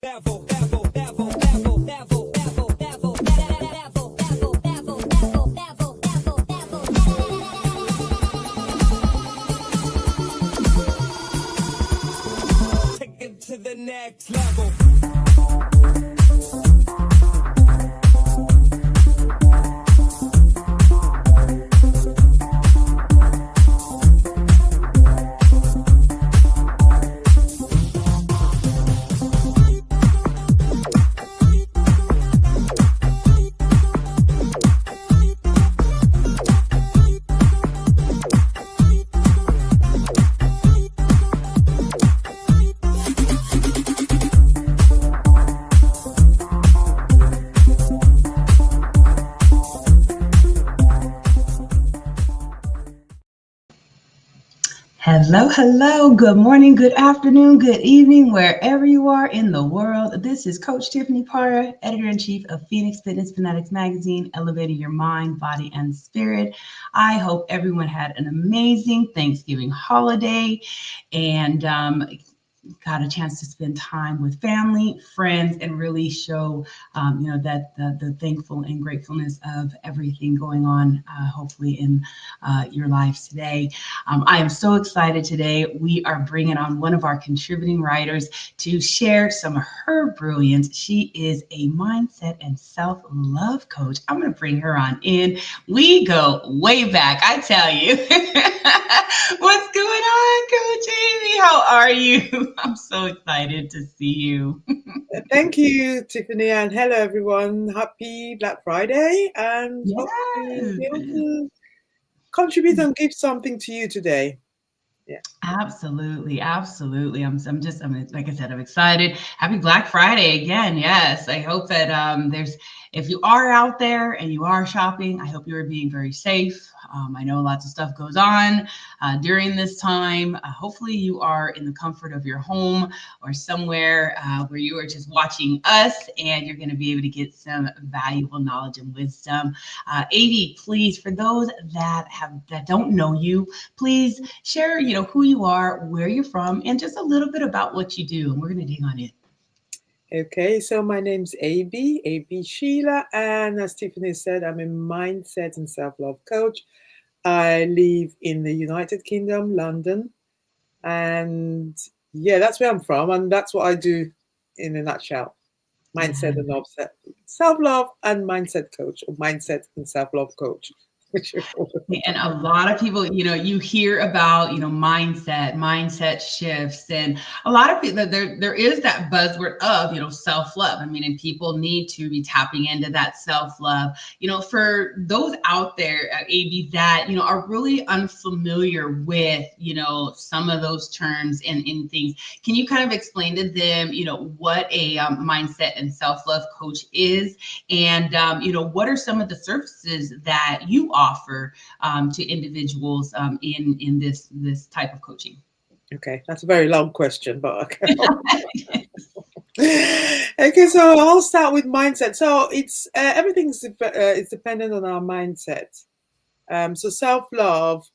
Take it to the next level. Hello. Good morning, good afternoon, good evening, wherever you are in the world. This is Coach Tiffany Parra, Editor-in-Chief of Fitnes, Fanatics magazine, elevating your mind, body, and spirit. I hope everyone had an amazing Thanksgiving holiday and got a chance to spend time with family, friends, and really show, that the thankful and gratefulness of everything going on, hopefully in your lives today. I am so excited today. We are bringing on one of our contributing writers to share some of her brilliance. She is a mindset and self-love coach. I'm going to bring her on in. We go way back, I tell you. What's going on, Coach Amy? How are you? I'm so excited to see you. Thank you, Tiffany, and hello, everyone. Happy Black Friday, and hope to be able to contribute and give something to you today. Yeah, Absolutely. I'm like I said, I'm excited. Happy Black Friday again. Yes, I hope that if you are out there and you are shopping, I hope you are being very safe. I know lots of stuff goes on during this time. Hopefully you are in the comfort of your home or somewhere where you are just watching us and you're going to be able to get some valuable knowledge and wisdom. Amy, please, for those that don't know you, please share, who you are, where you're from, and just a little bit about what you do. And we're going to dig on it. Okay, so my name's AB Sheila, and as Tiffany said, I'm a mindset and self-love coach. I live in the United Kingdom, London, and yeah, that's where I'm from, and that's what I do in a nutshell. Mindset and self-love and mindset coach, or mindset and self-love coach. And a lot of people, you hear about, mindset shifts, and a lot of people, there is that buzzword of, self-love. I mean, and people need to be tapping into that self-love. For those out there, AB, that, are really unfamiliar with, some of those terms and things, can you kind of explain to them, what a mindset and self-love coach is, and, what are some of the services that you offer to individuals in this type of coaching? Okay, that's a very long question, but okay. Okay, so I'll start with mindset. So it's everything's it's dependent on our mindset. So self-love.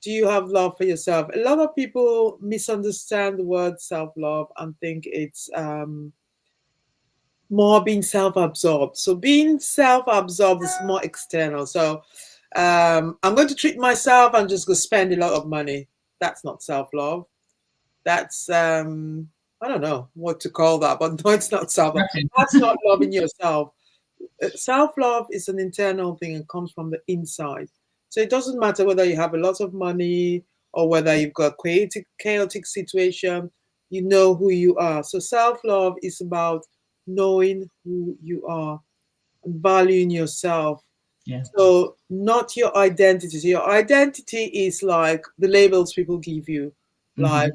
Do you have love for yourself? A lot of people misunderstand the word self-love and think it's more being self-absorbed. So being self-absorbed is more external. So I'm going to treat myself and just go spend a lot of money. That's not self-love. That's I don't know what to call that, but no, it's not self-love. That's not loving yourself. Self-love is an internal thing and comes from the inside. So it doesn't matter whether you have a lot of money or whether you've got a chaotic situation, you know who you are. So self-love is about knowing who you are and valuing yourself. Yeah. So not your identity. So your identity is like the labels people give you, like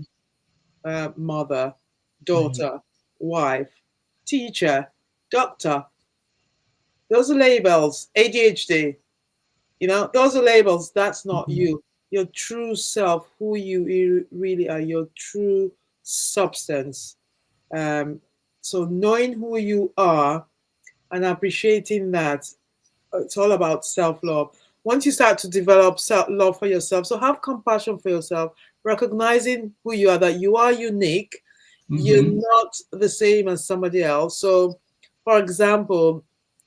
mother, daughter, wife, teacher, doctor. Those are labels. ADHD. Those are labels. That's not you. Your true self, who you really are, your true substance. So knowing who you are and appreciating that, it's all about self-love. Once you start to develop self-love for yourself, so have compassion for yourself, recognizing who you are, that you are unique, you're Mm-hmm. not the same as somebody else. So, for example,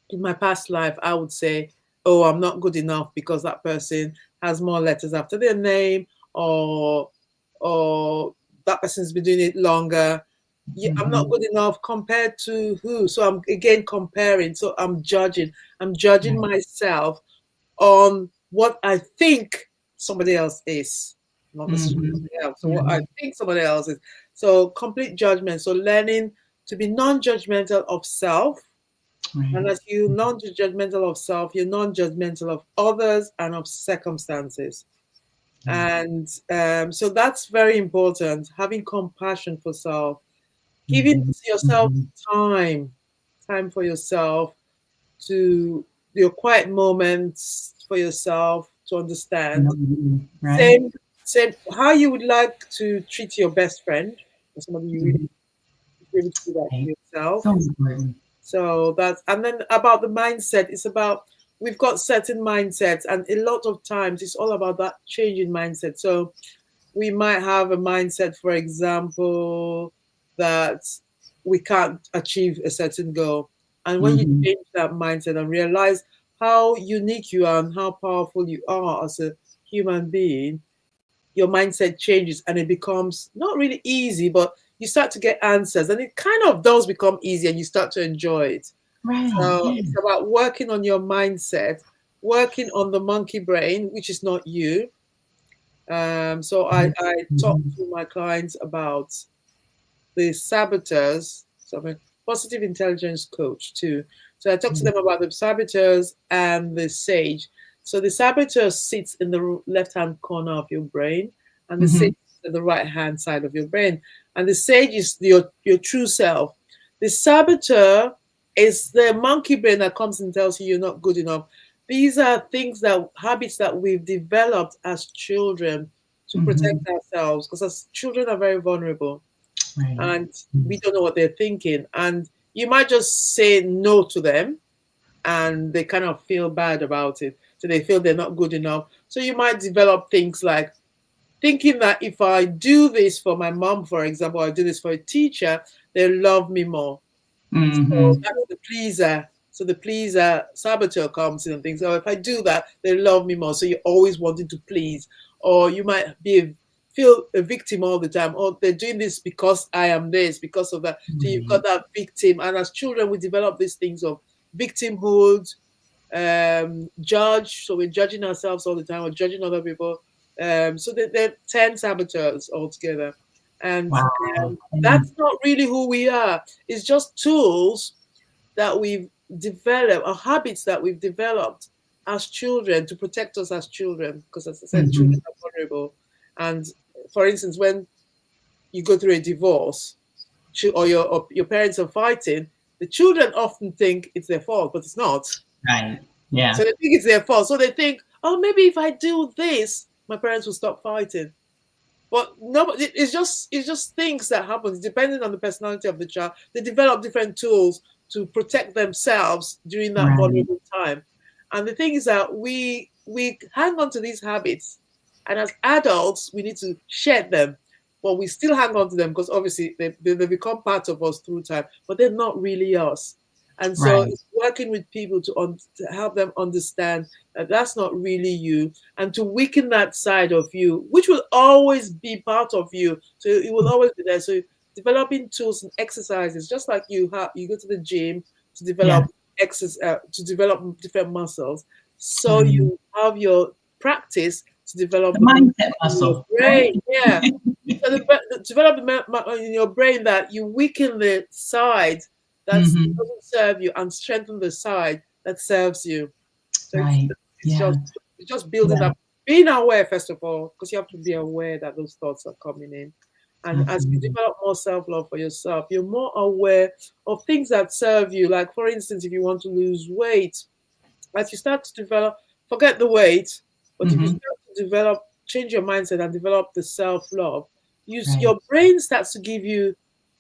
in my past life, I would say, "Oh, I'm not good enough because that person has more letters after their name, or or that person's been doing it longer. Yeah, I'm not Mm-hmm. good enough compared to who?" So I'm again comparing. So I'm judging. I'm judging Right. myself on what I think somebody else is, not necessarily Mm-hmm. somebody else. So what I Mm-hmm. think somebody else is. So complete judgment. So learning to be non-judgmental of self. And Right. as you non-judgmental of self, you're non-judgmental of others and of circumstances. Yeah. And so that's very important. Having compassion for self, giving Mm-hmm. yourself Mm-hmm. time, time for yourself, to your quiet moments for yourself to understand. Right. Same how you would like to treat your best friend or somebody you Mhm. really do that for Right. yourself. So important. So that's, and then about the mindset, it's about, we've got certain mindsets, and a lot of times it's all about that change in mindset. So we might have a mindset, for example, that we can't achieve a certain goal. And when you Mm-hmm. change that mindset and realize how unique you are and how powerful you are as a human being, your mindset changes and it becomes not really easy, but you start to get answers and it kind of does become easy and you start to enjoy it. Right. So Yeah. it's about working on your mindset, working on the monkey brain, which is not you. So I talk Mm-hmm. to my clients about the saboteurs. So I'm a positive intelligence coach too. So I talk to them about the saboteurs and the sage. So the saboteur sits in the left-hand corner of your brain, and the Mm-hmm. sage is in the right-hand side of your brain. And the sage is your true self. The saboteur is the monkey brain that comes and tells you you're not good enough. These are things that habits that we've developed as children to Mm-hmm. protect ourselves, because as children are very vulnerable Right. and we don't know what they're thinking. And you might just say no to them and they kind of feel bad about it. So they feel they're not good enough. So you might develop things like thinking that if I do this for my mom, for example, I do this for a teacher, they'll love me more. So Mm-hmm. that's the pleaser. So the pleaser saboteur comes in and thinks, oh, if I do that, they love me more. So you're always wanting to please. Or you might feel a victim all the time. Oh, they're doing this because I am this, because of that. So you've got Right. that victim. And as children, we develop these things of victimhood, judge. So we're judging ourselves all the time. We're judging other people. So there are 10 saboteurs altogether. And Wow. that's not really who we are. It's just tools that we've developed, or habits that we've developed as children to protect us as children. Because as I said, Mm-hmm. children are vulnerable. And for instance, when you go through a divorce, or your parents are fighting, the children often think it's their fault, but it's not. Right. So Yeah. they think it's their fault. So they think, oh, maybe if I do this, my parents will stop fighting. But no, it's just things that happen depending on the personality of the child. They develop different tools to protect themselves during that Right. vulnerable time. And the thing is that we hang on to these habits, and as adults, we need to shed them. But we still hang on to them because obviously they become part of us through time, but they're not really us. And so Right. it's working with people to help them understand that that's not really you, and to weaken that side of you, which will always be part of you. So it will always be there. So developing tools and exercises, just like you go to the gym to Yeah. develop to develop different muscles. So Right. you have your practice to develop The the muscle mindset in your muscle, right? brain. Yeah. So develop in your brain that you weaken the side that Mm-hmm. doesn't serve you and strengthen the side that serves you. So Right. it's Yeah. just it's just building Yeah. up, being aware first of all, because you have to be aware that those thoughts are coming in. And as you Absolutely. develop more self-love for yourself, you're more aware of things that serve you. Like for instance, if you want to lose weight, as you start to develop, forget the weight, but if you Mm-hmm. start to develop, change your mindset and develop the self-love, Right. your brain starts to give you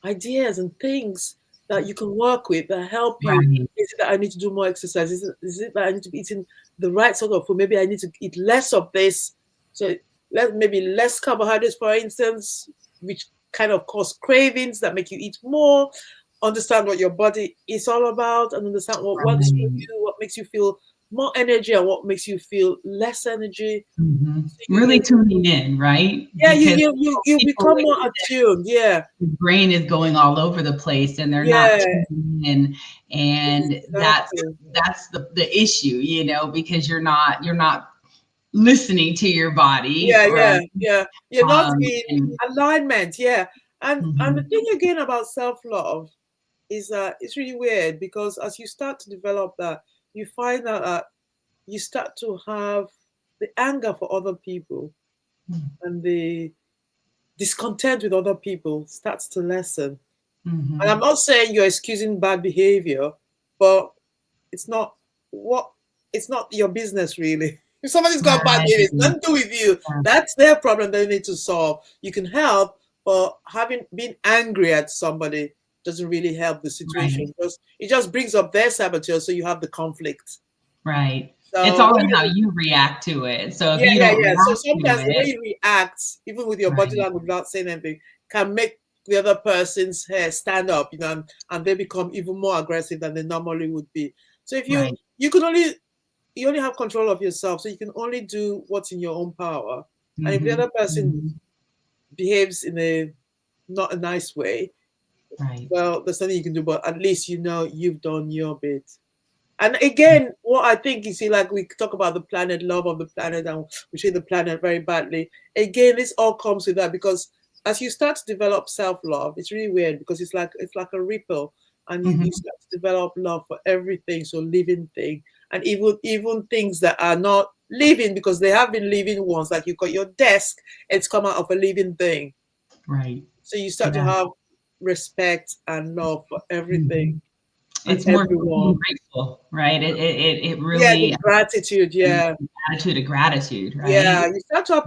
ideas and things that you can work with that help you. Right. Is it that I need to do more exercise? Is it that I need to be eating the right sort of food? Maybe I need to eat less of this. So maybe less carbohydrates, for instance, which kind of cause cravings that make you eat more, understand what your body is all about, and understand what works for Right. you, what makes you feel more energy and what makes you feel less energy. So Really tuning in, right? yeah, Because you people, become like more you said, attuned. Yeah, the brain is going all over the place and they're not yeah, tuning in. And exactly. that's the issue, you know, because you're not listening to your body, Yeah, right? yeah, yeah. You're not in And alignment. Yeah, and the mhm, thing again about self-love is that it's really weird because as you start to develop that, you find out that you start to have the anger for other people and the discontent with other people starts to lessen. And I'm mhm. not saying you're excusing bad behavior, but it's not what it's not your business really. If somebody's got bad Right. behavior, it's nothing to do with you. Yeah. That's their problem they need to solve. You can help, but having been angry at somebody doesn't really help the Right. situation. Because it just brings up their saboteur, so you have the conflict. Right. It's So all what in you how you react to it. So if yeah, you yeah, don't yeah. So react to sometimes the way it, you react, even with your body right, language without saying anything, can make the other person's hair stand up, and they become even more aggressive than they normally would be. So if right. you only have control of yourself, so you can only do what's in your own power. And if the Mhm, other person mhm. behaves in a not a nice way, Right. well, there's nothing you can do, but at least you know you've done your bit. And again, what I think you see, like we talk about the planet, love of the planet, and we treat the planet very badly. Again, this all comes with that because as you start to develop self-love, it's really weird because it's like a ripple, and you Mhm. start to develop love for everything, so living thing, and even things that are not living because they have been living once. Like you got your desk, it's come out of a living thing, Right. so you start to Yeah. have respect and love for everything Mhm. and It's more being everyone. grateful, right? It Yeah, really the gratitude. Yeah. attitude of gratitude, Yeah, right? you start to Mhm.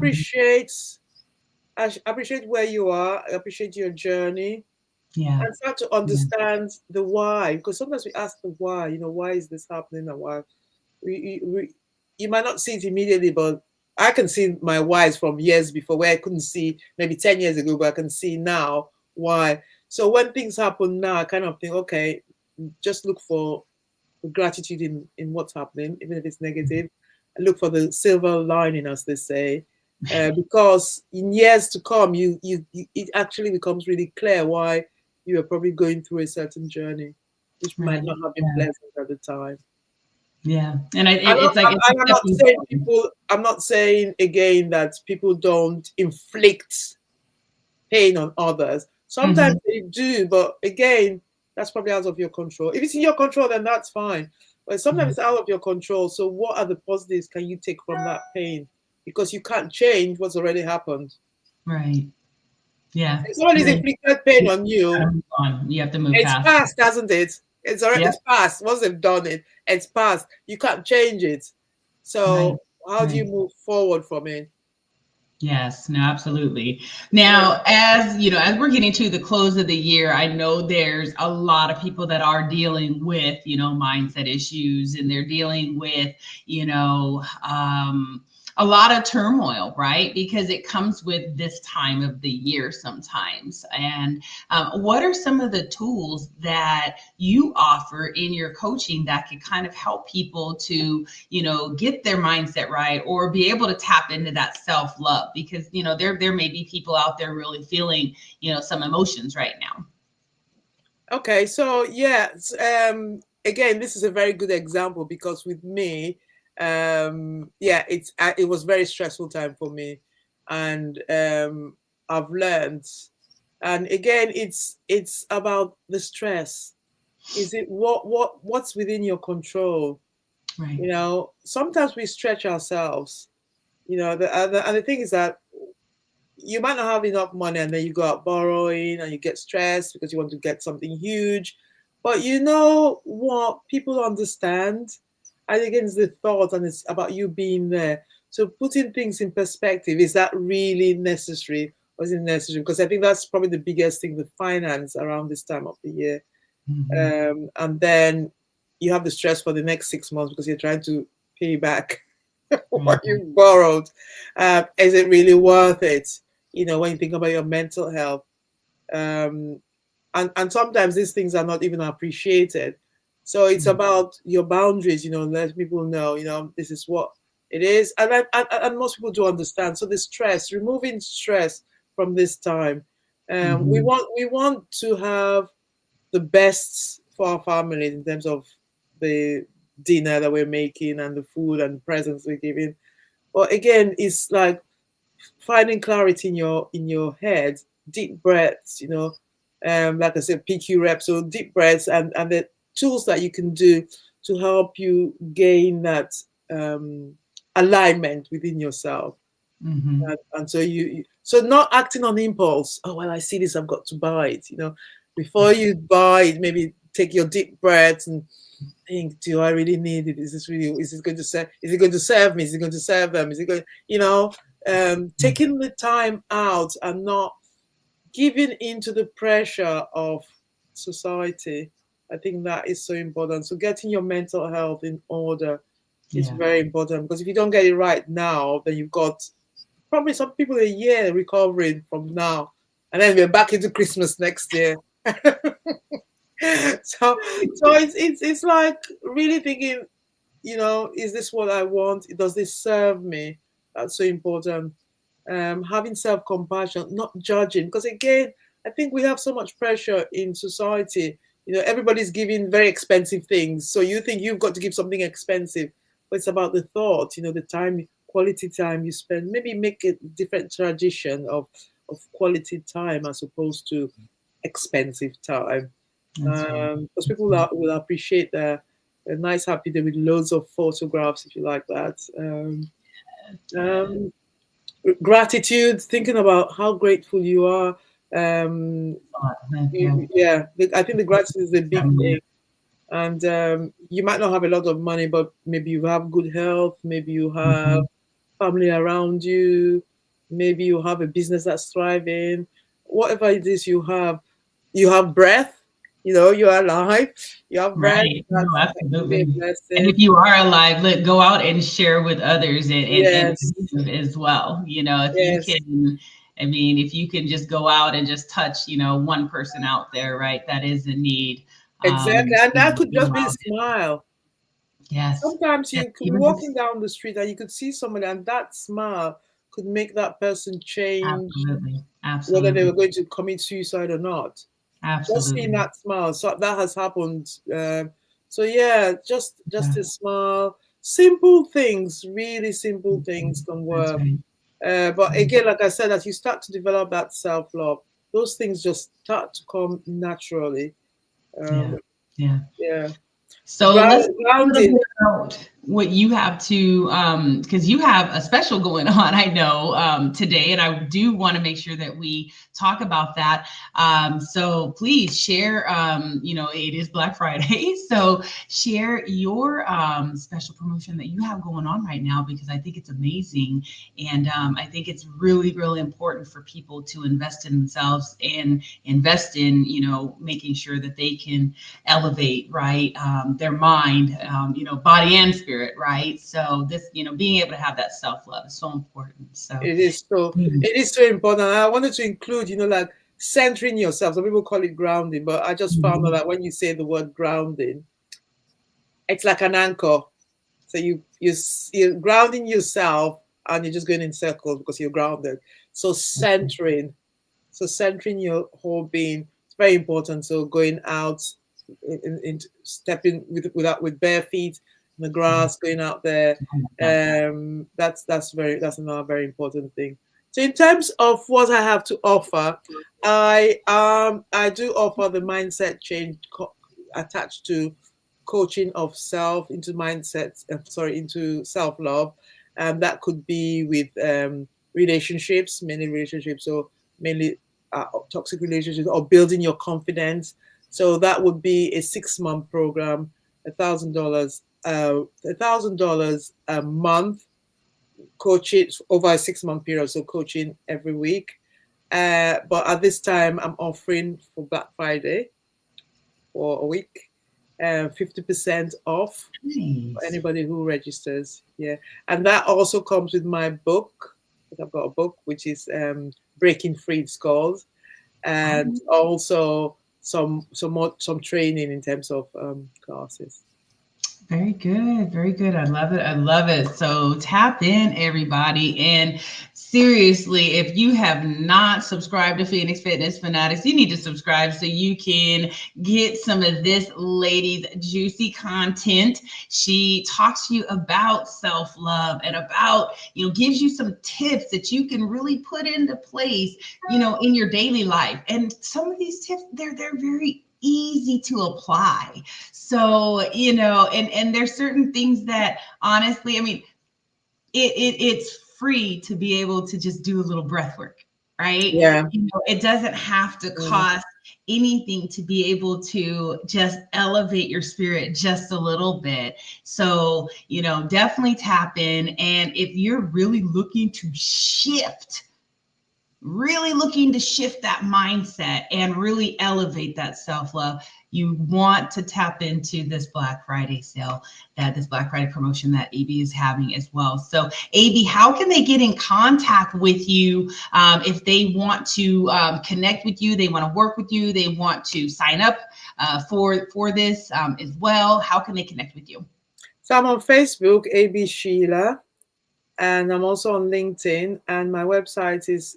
appreciate where you are, appreciate your journey, Yeah. and start to Yeah. understand the why. Because sometimes we ask the why, why is this happening and why? You might not see it immediately, but I can see my whys from years before where I couldn't see maybe 10 years ago, but I can see now why. So when things happen now, I kind of think, okay, just look for gratitude in what's happening, even if it's negative. And look for the silver lining, as they say, because in years to come, it actually becomes really clear why you are probably going through a certain journey, which might Right. not have been Yeah. pleasant at the time. Yeah. And I'm not, it's like it's a I'm not stepping saying stone. people. I'm not saying again that people don't inflict pain on others. Sometimes Mhm. they do, but again, that's probably out of your control. If it's in your control, then that's fine. But sometimes Right. it's out of your control. So, what are the positives can you take from that pain? Because you can't change what's already happened. Right. Yeah. If somebody's Really. inflicted pain You on you, gotta move on. You have to move it's past it. past, hasn't it? It's already Yep. it's past. Once they've done it, it's past. You can't change it. Right. So, how do you Right. move forward from it? Yes, no, absolutely. Yeah. Now, as you know, as we're getting to the close of the year, I know there's a lot of people that are dealing with, mindset issues, and they're dealing with, you know, a lot of turmoil, right? Because it comes with this time of the year sometimes. And what are some of the tools that you offer in your coaching that could kind of help people to get their mindset right or be able to tap into that self-love? Because there may be people out there really feeling some emotions right now. Okay, so yeah, again, this is a very good example because with me, yeah, it was very stressful time for me, and I've learned, and again, it's about the stress. Is it what's within your control? Right. Sometimes we stretch ourselves. And the thing is that you might not have enough money and then you go out borrowing and you get stressed because you want to get something huge. But you know what? People understand. I think it's the thought and it's about you being there. So putting things in perspective, is that really necessary or is it necessary? Because I think that's probably the biggest thing, the finance around this time of the year. Mm-hmm. And then you have the stress for the next 6 months because you're trying to pay back what Right. you borrowed. Is it really worth it? When you think about your mental health. um, and sometimes these things are not even appreciated. So it's about your boundaries, let people know, this is what it is. And most people do understand. So the stress, removing stress from this time. We want to have the best for our families in terms of the dinner that we're making and the food and presents we're giving. But again, it's like finding clarity in your head, deep breaths, like I said, PQ reps, so deep breaths and the tools that you can do to help you gain that alignment within yourself. And so not acting on impulse. Oh well, I see this, I've got to buy it. Before you buy it, maybe take your deep breaths and think, do I really need it? Is it going to serve me? Is it going to serve them? Is it going, taking the time out and not giving into the pressure of society. I think that is so important. So getting your mental health in order is very important, because if you don't get it right now, then you've got probably some people a year recovering from now, and then we're back into Christmas next year. so it's like really thinking, is this what I want? Does this serve me? That's so important. Having self-compassion, not judging, because again, I think we have so much pressure in society. Everybody's giving very expensive things, so you think you've got to give something expensive, but it's about the thought, the time, quality time you spend. Maybe make a different tradition of quality time as opposed to expensive time. Because people will appreciate a nice happy day with loads of photographs, if you like that. Gratitude, thinking about how grateful you are. Yeah, I think the gratitude is a big thing. And you might not have a lot of money, but maybe you have good health, maybe you have family around you, maybe you have a business that's thriving. Whatever it is you have breath, you're alive, you have breath. Right. No, That can be a absolutely. And blessing. if you are alive, go out and share with others and Yes, give as well. If you yes, can, I mean, if you can just go out and just touch, one person out there, right? That is in need. exactly. And that could Go just be a out. smile. Yes. Sometimes Yes. you could be Even walking just down the street and you could see somebody, and that smile could make that person change absolutely. whether they were Absolutely. going to commit suicide or not. Just seeing Absolutely. that smile, so that has happened. So yeah, just Yeah. a smile, simple things, really simple things can That's work. right. But again, like I said, as you start to develop that self-love, those things just start to come naturally. Yeah. Um, Yeah. yeah, So let's talk a little grounding. bit about what you have to, because you have a special going on, I know, today, and I do want to make sure that we talk about that. So please share, it is Black Friday, so share your special promotion that you have going on right now, because I think it's amazing. And I think it's really, really important for people to invest in themselves and invest in, making sure that they can elevate, right, their mind, body and spirit, right? So this, being able to have that self-love is so important. So It is so. It is so important. I wanted to include, like centering yourself. Some people call it grounding, but I just found out that when you say the word grounding, it's like an anchor. So you're grounding yourself, and you're just going in circles because you're grounded. So centering your whole being, it's very important. So going out, in stepping with bare feet in the grass, going out there. That's another very important thing. So in terms of what I have to offer, I do offer the mindset change attached to coaching of self into mindset. Sorry, into self love. That could be with relationships, mainly relationships. So mainly toxic relationships, or building your confidence. So that would be a 6-month program, $1,000, $1,000 a month, coaching over a 6-month period. So coaching every week. But at this time, I'm offering for Black Friday for a week, 50% off for nice. anybody who registers. Yeah, and that also comes with my book. I've got a book which is Breaking Free, it's called. and also some training in terms of classes. Very good. Very good. I love it. I love it. So tap in, everybody. And seriously, if you have not subscribed to Phoenix Fitness Fanatics, you need to subscribe so you can get some of this lady's juicy content. She talks to you about self-love and about, gives you some tips that you can really put into place, in your daily life. And some of these tips, they're very easy to apply. So, and there's certain things that honestly, I mean, it's free to be able to just do a little breath work, right? Yeah. It doesn't have to cost anything to be able to just elevate your spirit just a little bit. So, definitely tap in. And if you're really looking to shift that mindset and really elevate that self-love, you want to tap into this Black Friday sale, this Black Friday promotion that AB is having as well. So AB, how can they get in contact with you if they want to connect with you, they want to work with you, they want to sign up for this as well? How can they connect with you? So I'm on Facebook, AB Sheila, and I'm also on LinkedIn, and my website is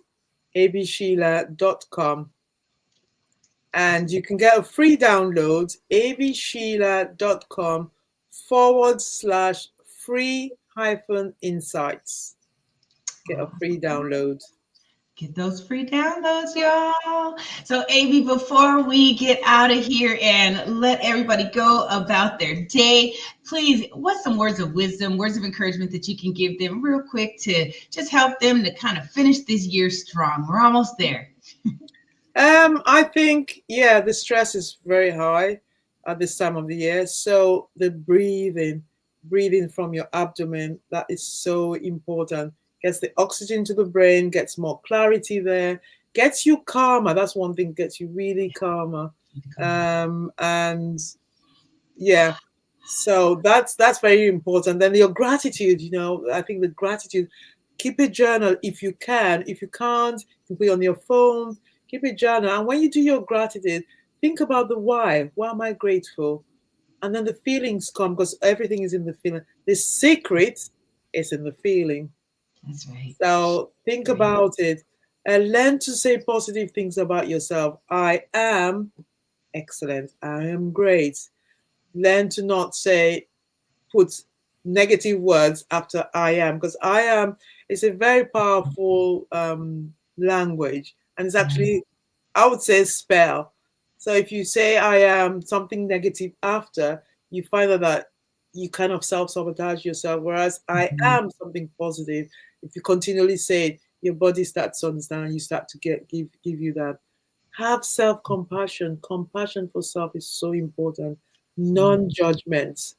absheila.com. And you can get a free download, absheila.com/free-insights. Get a free download. Get those free downloads, y'all. So, AB, before we get out of here and let everybody go about their day, please, what's some words of wisdom, words of encouragement that you can give them real quick to just help them to kind of finish this year strong? We're almost there. I think, the stress is very high at this time of the year. So the breathing from your abdomen, that is so important. Gets the oxygen to the brain, gets more clarity there, gets you calmer. That's one thing, gets you really calmer. And yeah, so that's very important. Then your gratitude, I think the gratitude, keep a journal if you can. If you can't, you can put it on your phone, keep a journal. And when you do your gratitude, think about the why. Why am I grateful? And then the feelings come, because everything is in the feeling. The secret is in the feeling. That's right. So think about it and learn to say positive things about yourself. I am excellent. I am great. Learn to not put negative words after I am, because I am is a very powerful language, and it's actually, I would say, spell. So if you say I am something negative after, you find that you kind of self-sabotage yourself, whereas I am something positive. If you continually say it, your body starts to understand, and you start to give you that. Have self-compassion. Compassion for self is so important. Non-judgment.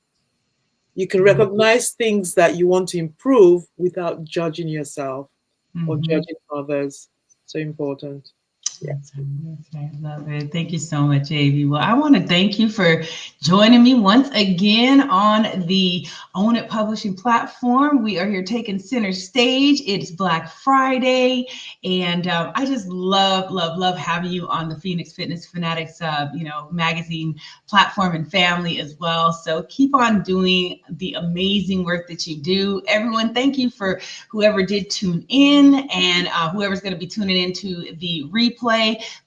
You can recognize things that you want to improve without judging yourself or judging others. So important. Yeah. That's right. I love it. Thank you so much, AB. Well, I want to thank you for joining me once again on the Own It Publishing platform. We are here taking center stage. It's Black Friday, and I just love having you on the Phoenix Fitness Fanatics, magazine platform and family as well. So keep on doing the amazing work that you do. Everyone, thank you for whoever did tune in and whoever's going to be tuning into the replay.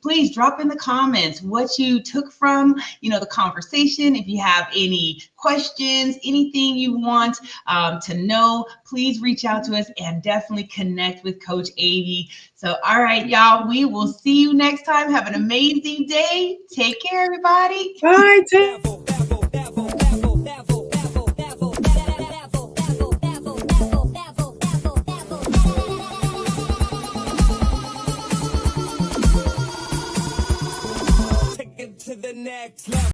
Please drop in the comments what you took from, the conversation. If you have any questions, anything you want to know, please reach out to us and definitely connect with Coach AB. So, all right, y'all, we will see you next time. Have an amazing day. Take care, everybody. Bye.